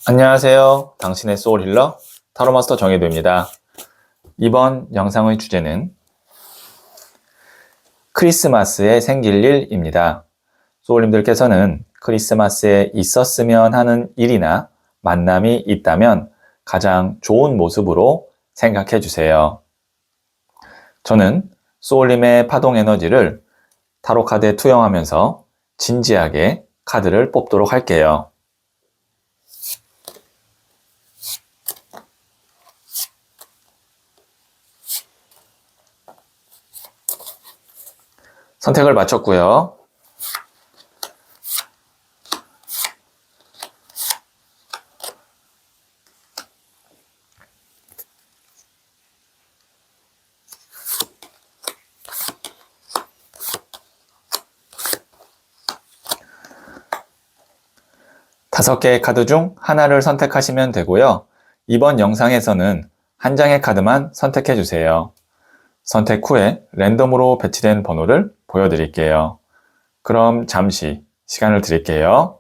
안녕하세요. 당신의 소울 힐러 타로마스터 정혜도입니다. 이번 영상의 주제는 크리스마스에 생길 일입니다. 소울님들께서는 크리스마스에 있었으면 하는 일이나 만남이 있다면 가장 좋은 모습으로 생각해 주세요. 저는 소울님의 파동 에너지를 타로 카드에 투영하면서 진지하게 카드를 뽑도록 할게요. 선택을 마쳤고요. 다섯 개의 카드 중 하나를 선택하시면 되고요. 이번 영상에서는 한 장의 카드만 선택해 주세요. 선택 후에 랜덤으로 배치된 번호를 보여드릴게요. 그럼 잠시 시간을 드릴게요.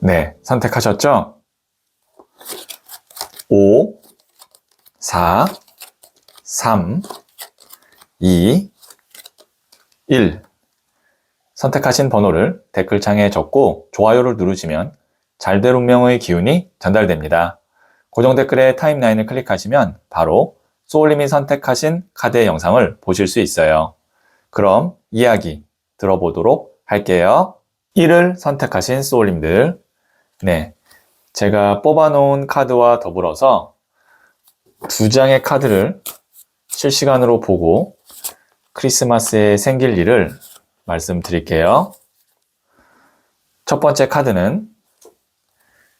네, 선택하셨죠? 5, 4, 3, 2, 1. 선택하신 번호를 댓글창에 적고 좋아요를 누르시면 잘될 운명의 기운이 전달됩니다. 고정 댓글에 타임라인을 클릭하시면 바로 소울님이 선택하신 카드의 영상을 보실 수 있어요. 그럼 이야기 들어보도록 할게요. 1을 선택하신 소울님들, 네, 제가 뽑아놓은 카드와 더불어서 두 장의 카드를 실시간으로 보고 크리스마스에 생길 일을 말씀드릴게요. 첫 번째 카드는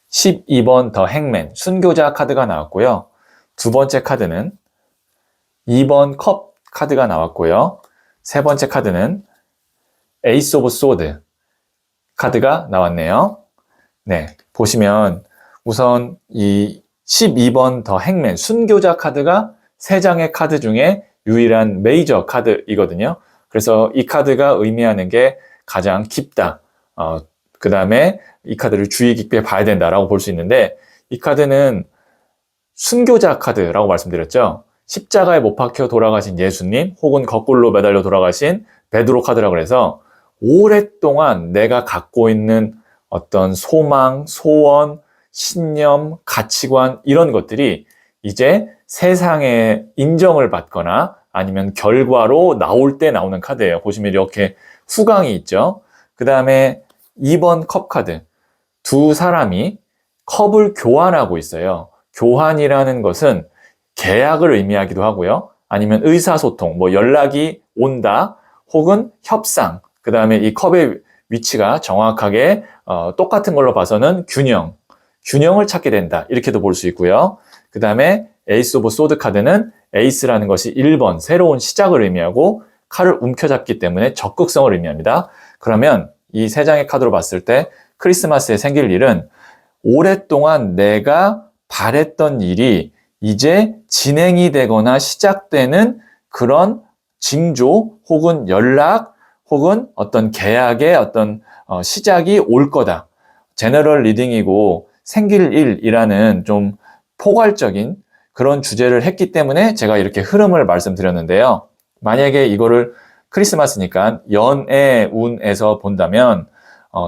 12번 더 행맨, 순교자 카드가 나왔고요. 두 번째 카드는 2번 컵 카드가 나왔고요. 세 번째 카드는 에이스 오브 소드 카드가 나왔네요. 네, 보시면 우선 이 12번 더 행맨, 순교자 카드가 세 장의 카드 중에 유일한 메이저 카드이거든요. 그래서 이 카드가 의미하는 게 가장 깊다. 그 다음에 이 카드를 주의 깊게 봐야 된다라고 볼 수 있는데, 이 카드는 순교자 카드라고 말씀드렸죠. 십자가에 못 박혀 돌아가신 예수님 혹은 거꾸로 매달려 돌아가신 베드로 카드라고 해서 오랫동안 내가 갖고 있는 어떤 소망, 소원, 신념, 가치관 이런 것들이 이제 세상에 인정을 받거나 아니면 결과로 나올 때 나오는 카드예요. 보시면 이렇게 후광이 있죠. 그 다음에 2번 컵 카드. 두 사람이 컵을 교환하고 있어요. 교환이라는 것은 계약을 의미하기도 하고요. 아니면 의사소통, 뭐 연락이 온다, 혹은 협상. 그 다음에 이 컵의 위치가 정확하게 똑같은 걸로 봐서는 균형을 찾게 된다. 이렇게도 볼 수 있고요. 그 다음에 에이스 오브 소드 카드는 에이스라는 것이 1번, 새로운 시작을 의미하고 칼을 움켜잡기 때문에 적극성을 의미합니다. 그러면 이 세 장의 카드로 봤을 때 크리스마스에 생길 일은 오랫동안 내가 바랬던 일이 이제 진행이 되거나 시작되는 그런 징조 혹은 연락 혹은 어떤 계약의 어떤 시작이 올 거다. 제너럴 리딩이고 생길 일이라는 좀 포괄적인 그런 주제를 했기 때문에 제가 이렇게 흐름을 말씀드렸는데요. 만약에 이거를 크리스마스니까 연애 운에서 본다면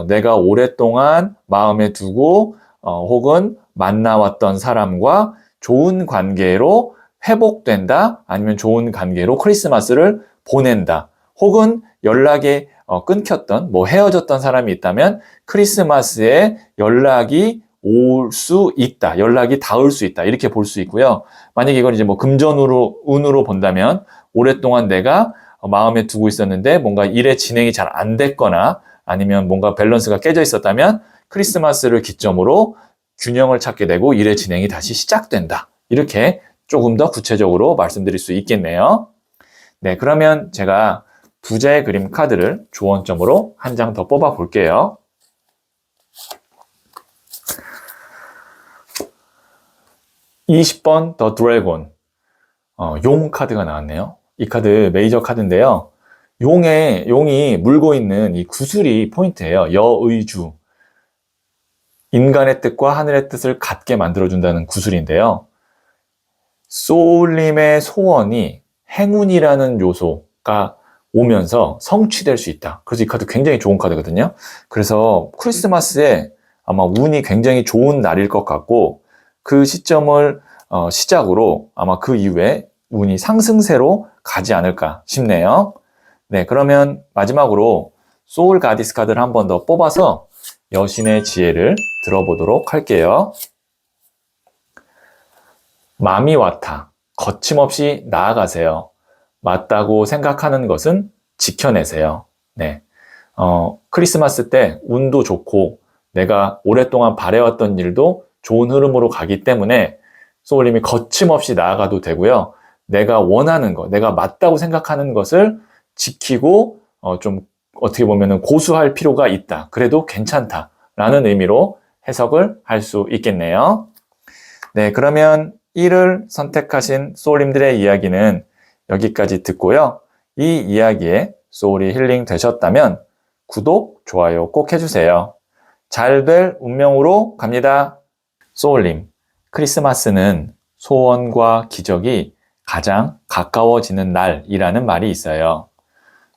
내가 오랫동안 마음에 두고 혹은 만나왔던 사람과 좋은 관계로 회복된다, 아니면 좋은 관계로 크리스마스를 보낸다, 혹은 연락이 끊겼던, 뭐 헤어졌던 사람이 있다면 크리스마스에 연락이 올 수 있다, 연락이 닿을 수 있다, 이렇게 볼 수 있고요. 만약에 이걸 이제 뭐 운으로 본다면 오랫동안 내가 마음에 두고 있었는데 뭔가 일의 진행이 잘 안 됐거나 아니면 뭔가 밸런스가 깨져 있었다면 크리스마스를 기점으로 균형을 찾게 되고 일의 진행이 다시 시작된다. 이렇게 조금 더 구체적으로 말씀드릴 수 있겠네요. 네, 그러면 제가 부자의 그림 카드를 조언점으로 한 장 더 뽑아 볼게요. 20번 더 드래곤. 용 카드가 나왔네요. 이 카드 메이저 카드인데요. 용이 물고 있는 이 구슬이 포인트예요. 여의주. 인간의 뜻과 하늘의 뜻을 같게 만들어준다는 구슬인데요. 소울님의 소원이 행운이라는 요소가 오면서 성취될 수 있다. 그래서 이 카드 굉장히 좋은 카드거든요. 그래서 크리스마스에 아마 운이 굉장히 좋은 날일 것 같고, 그 시점을 시작으로 아마 그 이후에 운이 상승세로 가지 않을까 싶네요. 네, 그러면 마지막으로 소울 가디스 카드를 한 번 더 뽑아서 여신의 지혜를 들어보도록 할게요. 마미와타, 거침없이 나아가세요. 맞다고 생각하는 것은 지켜내세요. 네, 크리스마스 때 운도 좋고 내가 오랫동안 바래왔던 일도 좋은 흐름으로 가기 때문에 소울님이 거침없이 나아가도 되고요. 내가 원하는 것, 내가 맞다고 생각하는 것을 지키고 좀 어떻게 보면 고수할 필요가 있다. 그래도 괜찮다라는 의미로 해석을 할 수 있겠네요. 네, 그러면 1을 선택하신 소울님들의 이야기는 여기까지 듣고요. 이 이야기에 소울이 힐링 되셨다면 구독, 좋아요 꼭 해주세요. 잘 될 운명으로 갑니다. 소울님, 크리스마스는 소원과 기적이 가장 가까워지는 날이라는 말이 있어요.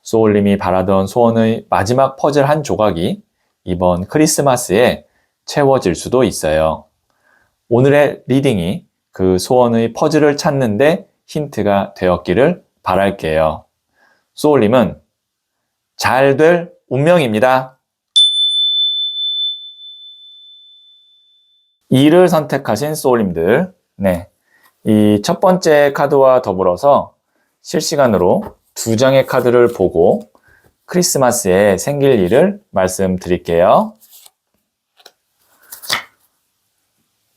소울님이 바라던 소원의 마지막 퍼즐 한 조각이 이번 크리스마스에 채워질 수도 있어요. 오늘의 리딩이 그 소원의 퍼즐을 찾는데 힌트가 되었기를 바랄게요. 소울님은 잘 될 운명입니다. 2를 선택하신 소울님들, 네, 이 첫 번째 카드와 더불어서 실시간으로 2장의 카드를 보고 크리스마스에 생길 일을 말씀드릴게요.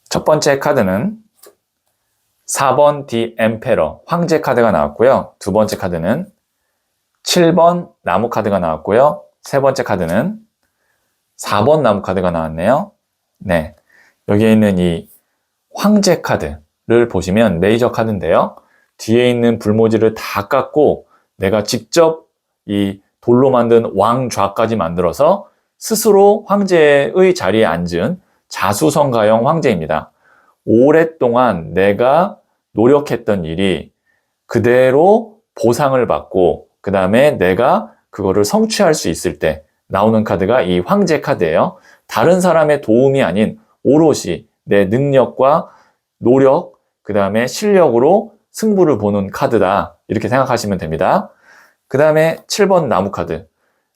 첫 번째 카드는 4번 디 엠페러 황제 카드가 나왔고요. 두 번째 카드는 7번 나무 카드가 나왔고요. 세 번째 카드는 4번 나무 카드가 나왔네요. 네, 여기에 있는 이 황제 카드를 보시면 메이저 카드인데요. 뒤에 있는 불모지를 다 깎고 내가 직접 이 돌로 만든 왕좌까지 만들어서 스스로 황제의 자리에 앉은 자수성가형 황제입니다. 오랫동안 내가 노력했던 일이 그대로 보상을 받고 그 다음에 내가 그거를 성취할 수 있을 때 나오는 카드가 이 황제 카드예요. 다른 사람의 도움이 아닌 오롯이 내 능력과 노력, 그 다음에 실력으로 승부를 보는 카드다. 이렇게 생각하시면 됩니다. 그 다음에 7번 나무 카드.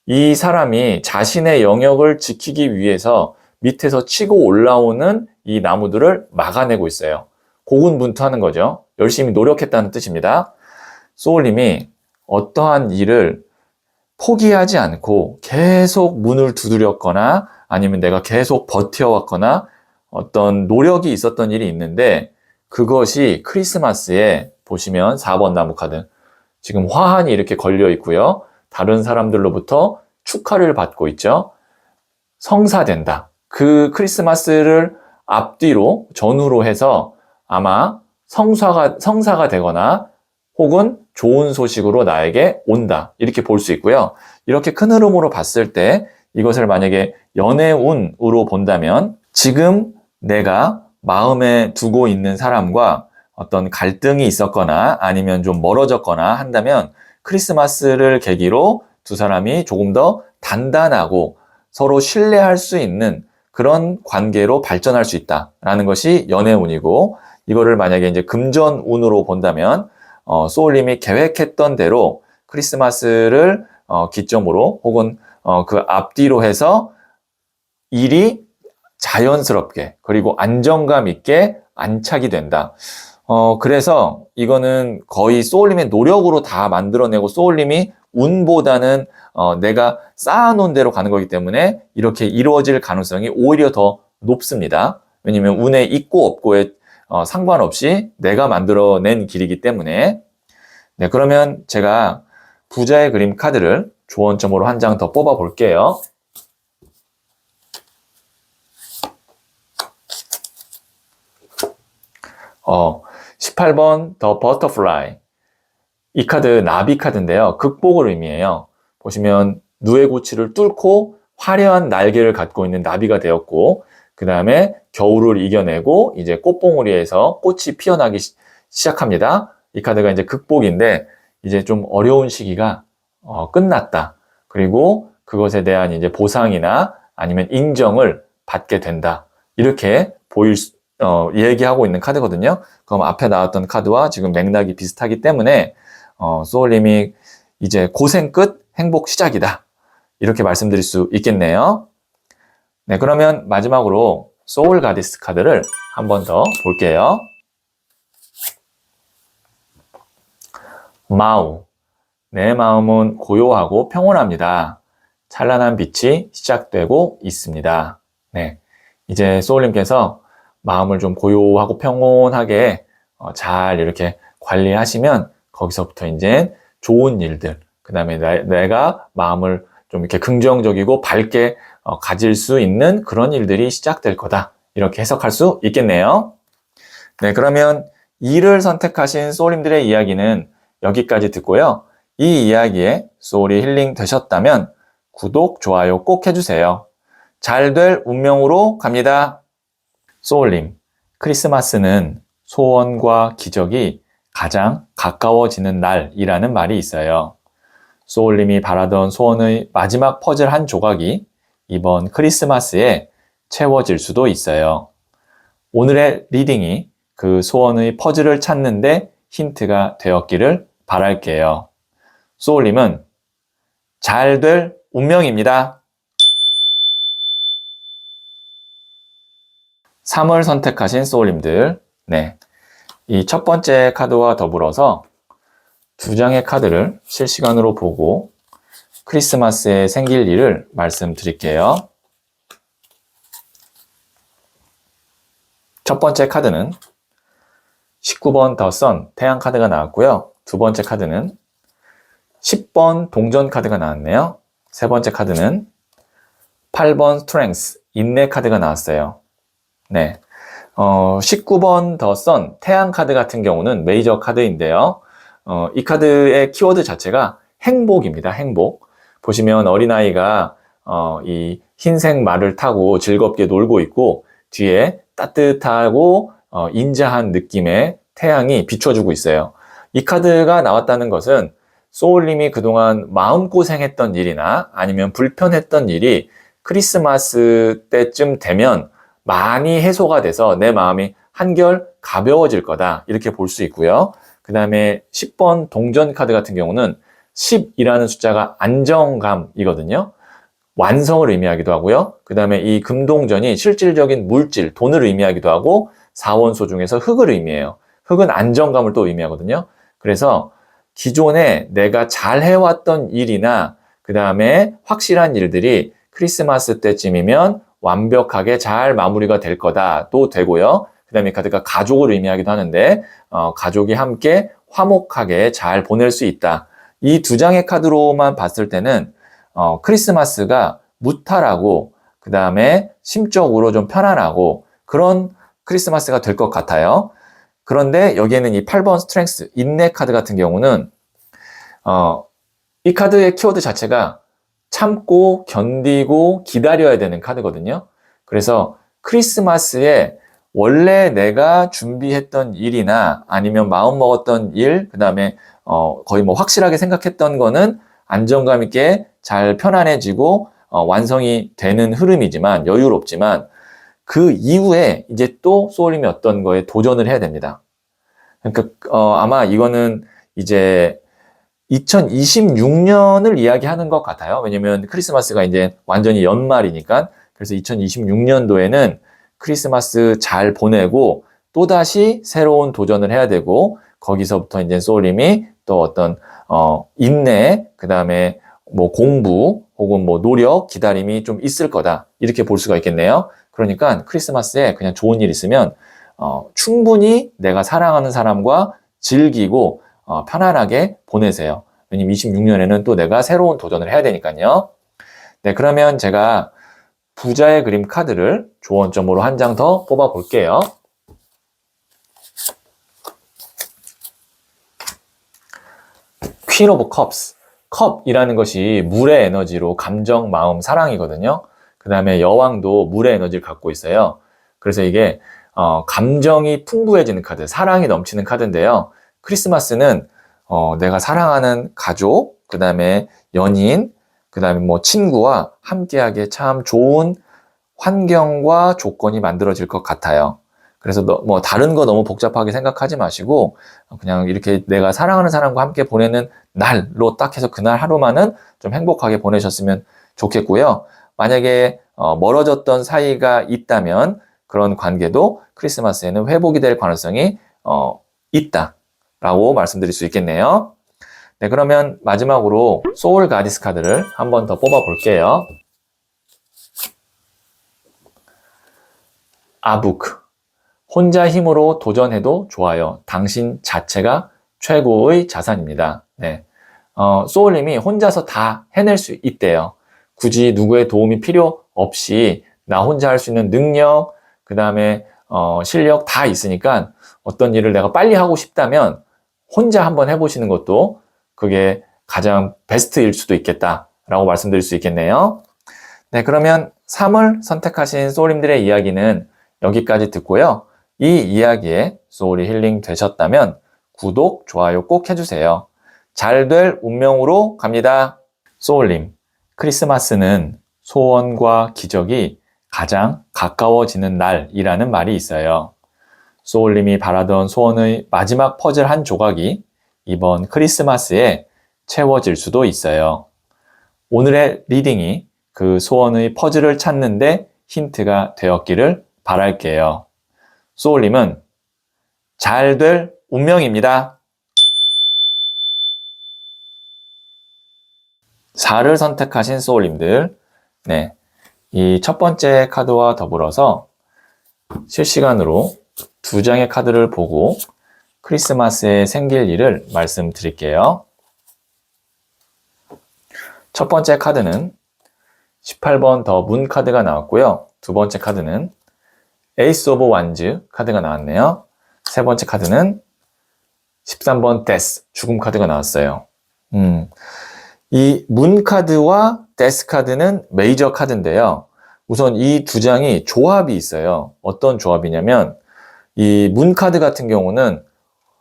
이 사람이 자신의 영역을 지키기 위해서 밑에서 치고 올라오는 이 나무들을 막아내고 있어요. 고군분투하는 거죠. 열심히 노력했다는 뜻입니다. 소울님이 어떠한 일을 포기하지 않고 계속 문을 두드렸거나 아니면 내가 계속 버텨왔거나 어떤 노력이 있었던 일이 있는데 그것이 크리스마스에 보시면 4번 나무 카드. 지금 화환이 이렇게 걸려 있고요. 다른 사람들로부터 축하를 받고 있죠. 성사된다. 그 크리스마스를 앞뒤로 전후로 해서 아마 성사가 되거나 혹은 좋은 소식으로 나에게 온다. 이렇게 볼 수 있고요. 이렇게 큰 흐름으로 봤을 때 이것을 만약에 연애운으로 본다면 지금 내가 마음에 두고 있는 사람과 어떤 갈등이 있었거나 아니면 좀 멀어졌거나 한다면 크리스마스를 계기로 두 사람이 조금 더 단단하고 서로 신뢰할 수 있는 그런 관계로 발전할 수 있다라는 것이 연애운이고 이거를 만약에 이제 금전운으로 본다면 소울님이 계획했던 대로 크리스마스를 기점으로 혹은 그 앞뒤로 해서 일이 자연스럽게 그리고 안정감 있게 안착이 된다. 그래서 이거는 거의 소울님의 노력으로 다 만들어내고 소울님이 운보다는 내가 쌓아놓은 대로 가는 거기 때문에 이렇게 이루어질 가능성이 오히려 더 높습니다. 왜냐면 운에 있고 없고에 상관없이 내가 만들어낸 길이기 때문에. 네, 그러면 제가 부자의 그림 카드를 조언점으로 한 장 더 뽑아 볼게요. 18번 The Butterfly. 이 카드 나비 카드인데요. 극복을 의미해요. 보시면 누에 고치를 뚫고 화려한 날개를 갖고 있는 나비가 되었고, 그 다음에 겨울을 이겨내고 이제 꽃봉오리에서 꽃이 피어나기 시작합니다. 이 카드가 이제 극복인데 이제 좀 어려운 시기가 끝났다. 그리고 그것에 대한 이제 보상이나 아니면 인정을 받게 된다. 이렇게 얘기하고 있는 카드거든요. 그럼 앞에 나왔던 카드와 지금 맥락이 비슷하기 때문에 소울님이 이제 고생 끝 행복 시작이다. 이렇게 말씀드릴 수 있겠네요. 네, 그러면 마지막으로 소울 가디스 카드를 한 번 더 볼게요. 마우. 내 마음은 고요하고 평온합니다. 찬란한 빛이 시작되고 있습니다. 네, 이제 소울님께서 마음을 좀 고요하고 평온하게 잘 이렇게 관리하시면 거기서부터 이제 좋은 일들, 그 다음에 내가 마음을 좀 이렇게 긍정적이고 밝게 가질 수 있는 그런 일들이 시작될 거다. 이렇게 해석할 수 있겠네요. 네, 그러면 2를 선택하신 소울님들의 이야기는 여기까지 듣고요. 이 이야기에 소울이 힐링 되셨다면 구독, 좋아요 꼭 해주세요. 잘 될 운명으로 갑니다. 소울님, 크리스마스는 소원과 기적이 가장 가까워지는 날이라는 말이 있어요. 소울님이 바라던 소원의 마지막 퍼즐 한 조각이 이번 크리스마스에 채워질 수도 있어요. 오늘의 리딩이 그 소원의 퍼즐을 찾는데 힌트가 되었기를 바랄게요. 소울님은 잘 될 운명입니다. 3을 선택하신 소울님들, 네, 이 첫 번째 카드와 더불어서 2장의 카드를 실시간으로 보고 크리스마스에 생길 일을 말씀드릴게요. 첫 번째 카드는 19번 더 선, 태양 카드가 나왔고요. 두 번째 카드는 10번 동전 카드가 나왔네요. 세 번째 카드는 8번 스트렝스, 인내 카드가 나왔어요. 네, 19번 더 선, 태양 카드 같은 경우는 메이저 카드인데요. 이 카드의 키워드 자체가 행복입니다. 행복. 보시면 어린아이가 이 흰색 말을 타고 즐겁게 놀고 있고 뒤에 따뜻하고 인자한 느낌의 태양이 비춰주고 있어요. 이 카드가 나왔다는 것은 소울님이 그동안 마음고생했던 일이나 아니면 불편했던 일이 크리스마스 때쯤 되면 많이 해소가 돼서 내 마음이 한결 가벼워질 거다. 이렇게 볼 수 있고요. 그 다음에 10번 동전 카드 같은 경우는 10이라는 숫자가 안정감이거든요. 완성을 의미하기도 하고요. 그 다음에 이 금동전이 실질적인 물질, 돈을 의미하기도 하고 4원소 중에서 흙을 의미해요. 흙은 안정감을 또 의미하거든요. 그래서 기존에 내가 잘 해왔던 일이나 그 다음에 확실한 일들이 크리스마스 때쯤이면 완벽하게 잘 마무리가 될 거다 또 되고요. 그 다음에 카드가 가족을 의미하기도 하는데 가족이 함께 화목하게 잘 보낼 수 있다. 이 2장의 카드로만 봤을 때는 크리스마스가 무탈하고 그 다음에 심적으로 좀 편안하고 그런 크리스마스가 될 것 같아요. 그런데 여기에는 이 8번 스트렝스, 인내 카드 같은 경우는 이 카드의 키워드 자체가 참고 견디고 기다려야 되는 카드거든요. 그래서 크리스마스에 원래 내가 준비했던 일이나 아니면 마음먹었던 일, 그 다음에 거의 뭐 확실하게 생각했던 거는 안정감 있게 잘 편안해지고 완성이 되는 흐름이지만 여유롭지만 그 이후에 이제 또 소울님이 어떤 거에 도전을 해야 됩니다. 그러니까 아마 이거는 이제 2026년을 이야기하는 것 같아요. 왜냐면 크리스마스가 이제 완전히 연말이니까. 그래서 2026년도에는 크리스마스 잘 보내고 또다시 새로운 도전을 해야 되고 거기서부터 이제 소울님이 또 어떤 인내, 그 다음에 뭐 공부 혹은 뭐 노력, 기다림이 좀 있을 거다. 이렇게 볼 수가 있겠네요. 그러니까 크리스마스에 그냥 좋은 일 있으면 충분히 내가 사랑하는 사람과 즐기고 편안하게 보내세요. 왜냐면 26년에는 또 내가 새로운 도전을 해야 되니까요. 네, 그러면 제가 부자의 그림 카드를 조언점으로 한 장 더 뽑아 볼게요. Queen of Cups. 컵이라는 것이 물의 에너지로 감정, 마음, 사랑이거든요. 그 다음에 여왕도 물의 에너지를 갖고 있어요. 그래서 이게 감정이 풍부해지는 카드, 사랑이 넘치는 카드인데요. 크리스마스는 내가 사랑하는 가족, 그 다음에 연인, 그 다음에 뭐 친구와 함께하기에 참 좋은 환경과 조건이 만들어질 것 같아요. 그래서 뭐 다른 거 너무 복잡하게 생각하지 마시고 그냥 이렇게 내가 사랑하는 사람과 함께 보내는 날로 딱 해서 그날 하루만은 좀 행복하게 보내셨으면 좋겠고요. 만약에 멀어졌던 사이가 있다면 그런 관계도 크리스마스에는 회복이 될 가능성이 있다라고 말씀드릴 수 있겠네요. 네, 그러면 마지막으로 소울 가디스 카드를 한 번 더 뽑아 볼게요. 아부크. 혼자 힘으로 도전해도 좋아요. 당신 자체가 최고의 자산입니다. 네. 소울님이 혼자서 다 해낼 수 있대요. 굳이 누구의 도움이 필요 없이 나 혼자 할 수 있는 능력, 그 다음에 실력 다 있으니까 어떤 일을 내가 빨리 하고 싶다면 혼자 한번 해보시는 것도 그게 가장 베스트일 수도 있겠다라고 말씀드릴 수 있겠네요. 네, 그러면 3을 선택하신 소울님들의 이야기는 여기까지 듣고요. 이 이야기에 소울이 힐링 되셨다면 구독, 좋아요 꼭 해주세요. 잘 될 운명으로 갑니다. 소울님, 크리스마스는 소원과 기적이 가장 가까워지는 날이라는 말이 있어요. 소울님이 바라던 소원의 마지막 퍼즐 한 조각이 이번 크리스마스에 채워질 수도 있어요. 오늘의 리딩이 그 소원의 퍼즐을 찾는데 힌트가 되었기를 바랄게요. 소울님은 잘 될 운명입니다. 4를 선택하신 소울님들, 네, 이 첫 번째 카드와 더불어서 실시간으로 2장의 카드를 보고 크리스마스에 생길 일을 말씀드릴게요. 첫 번째 카드는 18번 더 문 카드가 나왔고요. 두 번째 카드는 에이스 오브 완즈 카드가 나왔네요. 세 번째 카드는 13번 데스, 죽음 카드가 나왔어요. 이 문 카드와 데스 카드는 메이저 카드인데요. 우선 이 두 장이 조합이 있어요. 어떤 조합이냐면 이 문 카드 같은 경우는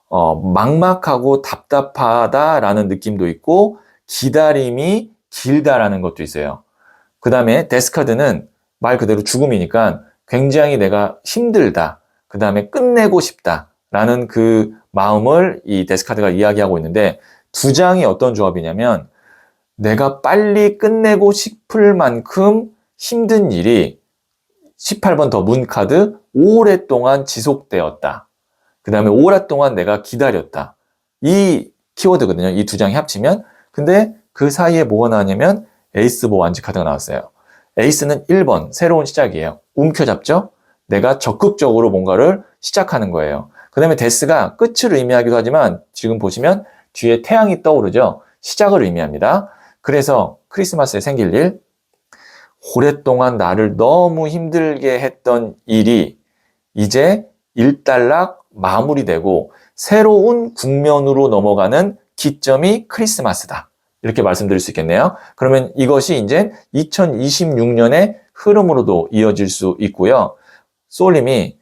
막막하고 답답하다라는 느낌도 있고 기다림이 길다라는 것도 있어요. 그 다음에 데스 카드는 말 그대로 죽음이니까 굉장히 내가 힘들다. 그 다음에 끝내고 싶다라는 그 마음을 이 데스 카드가 이야기하고 있는데 두 장이 어떤 조합이냐면 내가 빨리 끝내고 싶을 만큼 힘든 일이 18번 더 문 카드 오랫동안 지속되었다. 그 다음에 오랫동안 내가 기다렸다. 이 키워드거든요. 이 두 장이 합치면. 근데 그 사이에 뭐가 나왔냐면 에이스 오브 완즈 카드가 나왔어요. 에이스는 1번, 새로운 시작이에요. 움켜잡죠? 내가 적극적으로 뭔가를 시작하는 거예요. 그 다음에 데스가 끝을 의미하기도 하지만 지금 보시면 뒤에 태양이 떠오르죠? 시작을 의미합니다. 그래서 크리스마스에 생길 일, 오랫동안 나를 너무 힘들게 했던 일이 이제 일단락 마무리되고 새로운 국면으로 넘어가는 기점이 크리스마스다. 이렇게 말씀드릴 수 있겠네요. 그러면 이것이 이제 2026년의 흐름으로도 이어질 수 있고요. 소울님이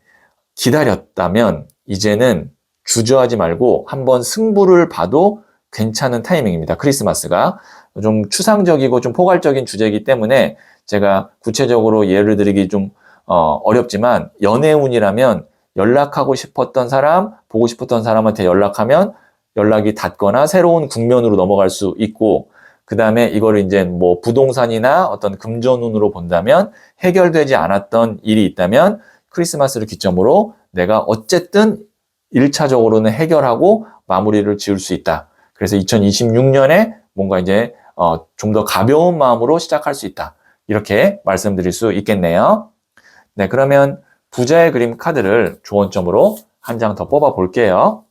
기다렸다면 이제는 주저하지 말고 한번 승부를 봐도 괜찮은 타이밍입니다. 크리스마스가 좀 추상적이고 좀 포괄적인 주제이기 때문에 제가 구체적으로 예를 드리기 좀 어렵지만 연애운이라면 연락하고 싶었던 사람, 보고 싶었던 사람한테 연락하면 연락이 닿거나 새로운 국면으로 넘어갈 수 있고 그 다음에 이거를 이제 뭐 부동산이나 어떤 금전운으로 본다면 해결되지 않았던 일이 있다면 크리스마스를 기점으로 내가 어쨌든 1차적으로는 해결하고 마무리를 지을 수 있다. 그래서 2026년에 뭔가 이제 좀 더 가벼운 마음으로 시작할 수 있다. 이렇게 말씀드릴 수 있겠네요. 네, 그러면 부자의 그림 카드를 조언점으로 한 장 더 뽑아 볼게요.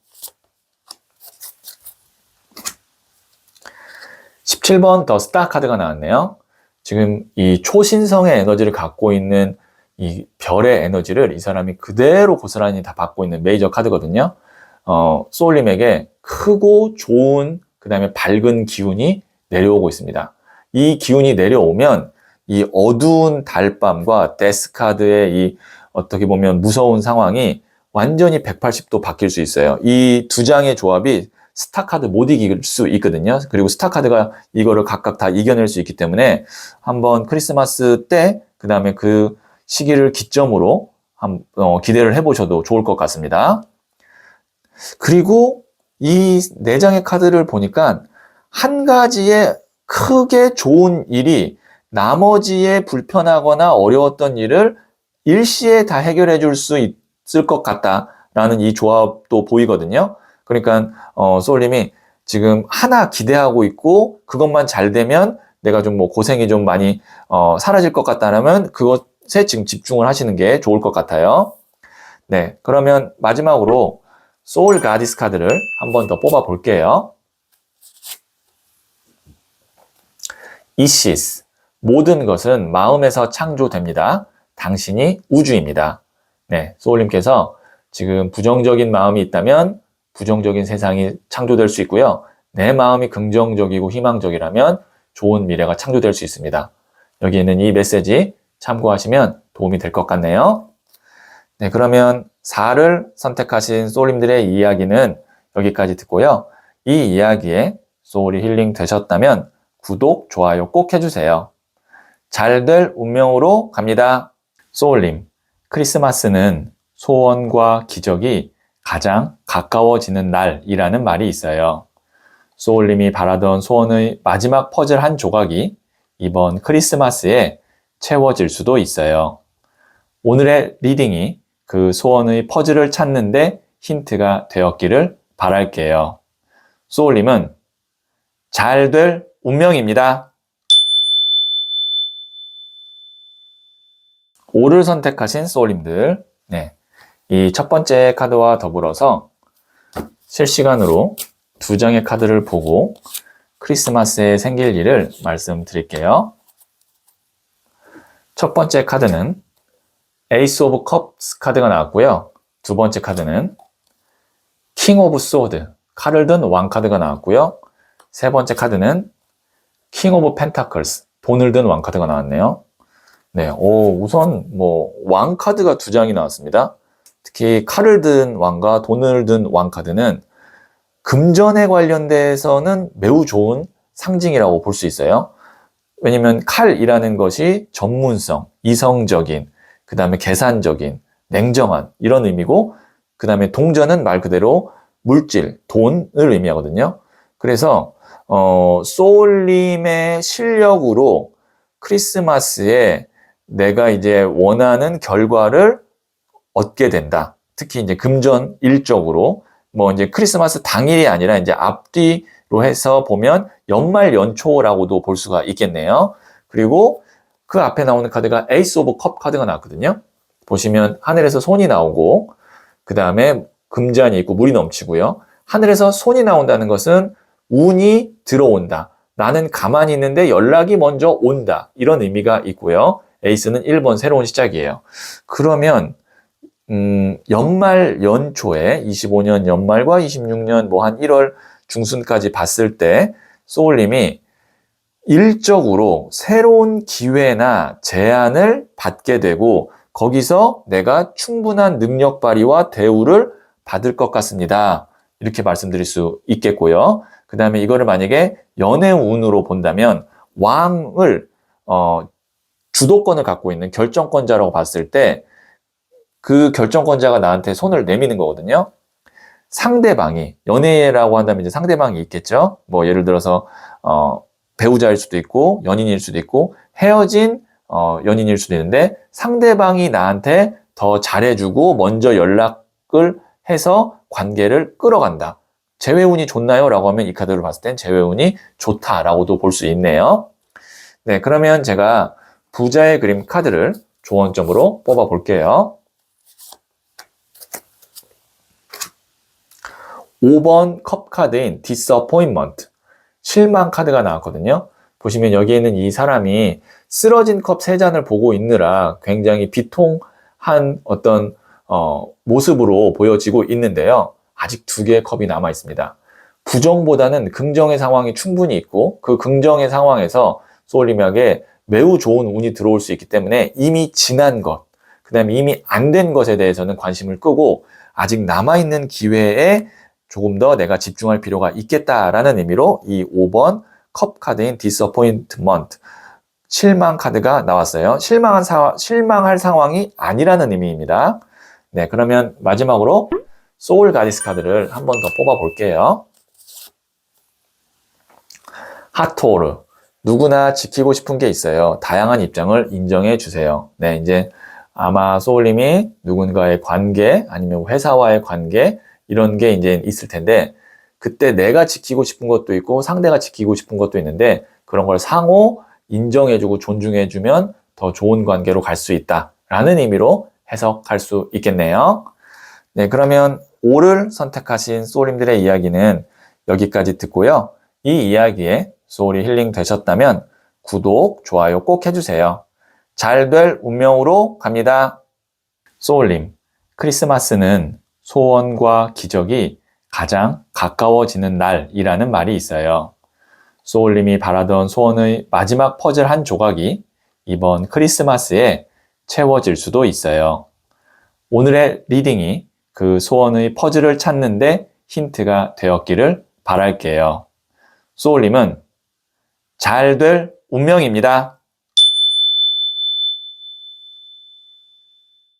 17번 더 스타 카드가 나왔네요. 지금 이 초신성의 에너지를 갖고 있는 이 별의 에너지를 이 사람이 그대로 고스란히 다 받고 있는 메이저 카드거든요. 소울님에게 크고 좋은 그 그 다음에 밝은 기운이 내려오고 있습니다. 이 기운이 내려오면 이 어두운 달밤과 데스카드의 이 어떻게 보면 무서운 상황이 완전히 180도 바뀔 수 있어요. 이 두 장의 조합이 스타카드 못 이길 수 있거든요. 그리고 스타카드가 이거를 각각 다 이겨낼 수 있기 때문에 한번 크리스마스 때, 그 다음에 그 시기를 기점으로 기대를 해보셔도 좋을 것 같습니다. 그리고 이 네 장의 카드를 보니까 한 가지의 크게 좋은 일이 나머지의 불편하거나 어려웠던 일을 일시에 다 해결해 줄 수 있을 것 같다라는 이 조합도 보이거든요. 그러니까 소울님이 지금 하나 기대하고 있고 그것만 잘 되면 내가 좀 뭐 고생이 좀 많이 사라질 것 같다면 그것에 지금 집중을 하시는 게 좋을 것 같아요. 네, 그러면 마지막으로 소울 가디스 카드를 한 번 더 뽑아 볼게요. 이시스, 모든 것은 마음에서 창조됩니다. 당신이 우주입니다. 네, 소울님께서 지금 부정적인 마음이 있다면 부정적인 세상이 창조될 수 있고요. 내 마음이 긍정적이고 희망적이라면 좋은 미래가 창조될 수 있습니다. 여기 있는 이 메시지 참고하시면 도움이 될 것 같네요. 네, 그러면 4를 선택하신 소울님들의 이야기는 여기까지 듣고요. 이 이야기에 소울이 힐링 되셨다면 구독, 좋아요 꼭 해주세요. 잘될 운명으로 갑니다. 소울님, 크리스마스는 소원과 기적이 가장 가까워지는 날이라는 말이 있어요. 소울님이 바라던 소원의 마지막 퍼즐 한 조각이 이번 크리스마스에 채워질 수도 있어요. 오늘의 리딩이 그 소원의 퍼즐을 찾는데 힌트가 되었기를 바랄게요. 소울님은 잘 될 운명입니다. 5를 선택하신 소울님들, 네, 이 첫 번째 카드와 더불어서 실시간으로 두 장의 카드를 보고 크리스마스에 생길 일을 말씀드릴게요. 첫 번째 카드는 에이스 오브 컵스 카드가 나왔고요. 두 번째 카드는 킹 오브 소드, 칼을 든 왕 카드가 나왔고요. 세 번째 카드는 킹 오브 펜타클스, 돈을 든 왕 카드가 나왔네요. 네, 우선 왕 카드가 두 장이 나왔습니다. 특히 칼을 든 왕과 돈을 든 왕 카드는 금전에 관련돼서는 매우 좋은 상징이라고 볼 수 있어요. 왜냐면 칼이라는 것이 전문성, 이성적인, 그 다음에 계산적인, 냉정한 이런 의미고, 그 다음에 동전은 말 그대로 물질, 돈을 의미하거든요. 그래서 소울님의 실력으로 크리스마스에 내가 이제 원하는 결과를 얻게 된다. 특히 이제 금전 일적으로 이제 크리스마스 당일이 아니라 이제 앞뒤로 해서 보면 연말 연초라고도 볼 수가 있겠네요. 그리고 그 앞에 나오는 카드가 에이스 오브 컵 카드가 나왔거든요. 보시면 하늘에서 손이 나오고 그 다음에 금잔이 있고 물이 넘치고요. 하늘에서 손이 나온다는 것은 운이 들어온다. 나는 가만히 있는데 연락이 먼저 온다. 이런 의미가 있고요. 에이스는 1번 새로운 시작이에요. 그러면 연말 연초에 25년 연말과 26년 한 1월 중순까지 봤을 때 소울님이 일적으로 새로운 기회나 제안을 받게 되고 거기서 내가 충분한 능력 발휘와 대우를 받을 것 같습니다. 이렇게 말씀드릴 수 있겠고요. 그 다음에 이거를 만약에 연애 운으로 본다면 왕을 주도권을 갖고 있는 결정권자라고 봤을 때 그 결정권자가 나한테 손을 내미는 거거든요. 상대방이, 연애라고 한다면 이제 상대방이 있겠죠. 예를 들어서 배우자일 수도 있고 연인일 수도 있고 헤어진 연인일 수도 있는데 상대방이 나한테 더 잘해주고 먼저 연락을 해서 관계를 끌어간다. 재회운이 좋나요? 라고 하면 이 카드를 봤을 땐 재회운이 좋다라고도 볼 수 있네요. 네, 그러면 제가 부자의 그림 카드를 조언점으로 뽑아 볼게요. 5번 컵 카드인 disappointment, 실망 카드가 나왔거든요. 보시면 여기에 있는 이 사람이 쓰러진 컵 3잔을 보고 있느라 굉장히 비통한 모습으로 보여지고 있는데요. 아직 2개의 컵이 남아 있습니다. 부정보다는 긍정의 상황이 충분히 있고 그 긍정의 상황에서 소울님에게 매우 좋은 운이 들어올 수 있기 때문에 이미 지난 것, 그 다음에 이미 안 된 것에 대해서는 관심을 끄고 아직 남아있는 기회에 조금 더 내가 집중할 필요가 있겠다라는 의미로 이 5번 컵 카드인 disappointment, 실망 카드가 나왔어요. 실망할 상황이 아니라는 의미입니다. 네, 그러면 마지막으로 소울 가디스 카드를 한 번 더 뽑아 볼게요. 하토르. 누구나 지키고 싶은 게 있어요. 다양한 입장을 인정해 주세요. 네, 이제 아마 소울님이 누군가의 관계, 아니면 회사와의 관계, 이런 게 이제 있을 텐데, 그때 내가 지키고 싶은 것도 있고, 상대가 지키고 싶은 것도 있는데, 그런 걸 상호 인정해주고 존중해주면 더 좋은 관계로 갈 수 있다. 라는 의미로 해석할 수 있겠네요. 네, 그러면 5를 선택하신 소울님들의 이야기는 여기까지 듣고요. 이 이야기에 소울이 힐링 되셨다면 구독, 좋아요 꼭 해주세요. 잘 될 운명으로 갑니다. 소울님, 크리스마스는 소원과 기적이 가장 가까워지는 날이라는 말이 있어요. 소울님이 바라던 소원의 마지막 퍼즐 한 조각이 이번 크리스마스에 채워질 수도 있어요. 오늘의 리딩이 그 소원의 퍼즐을 찾는데 힌트가 되었기를 바랄게요. 소울님은 잘 될 운명입니다.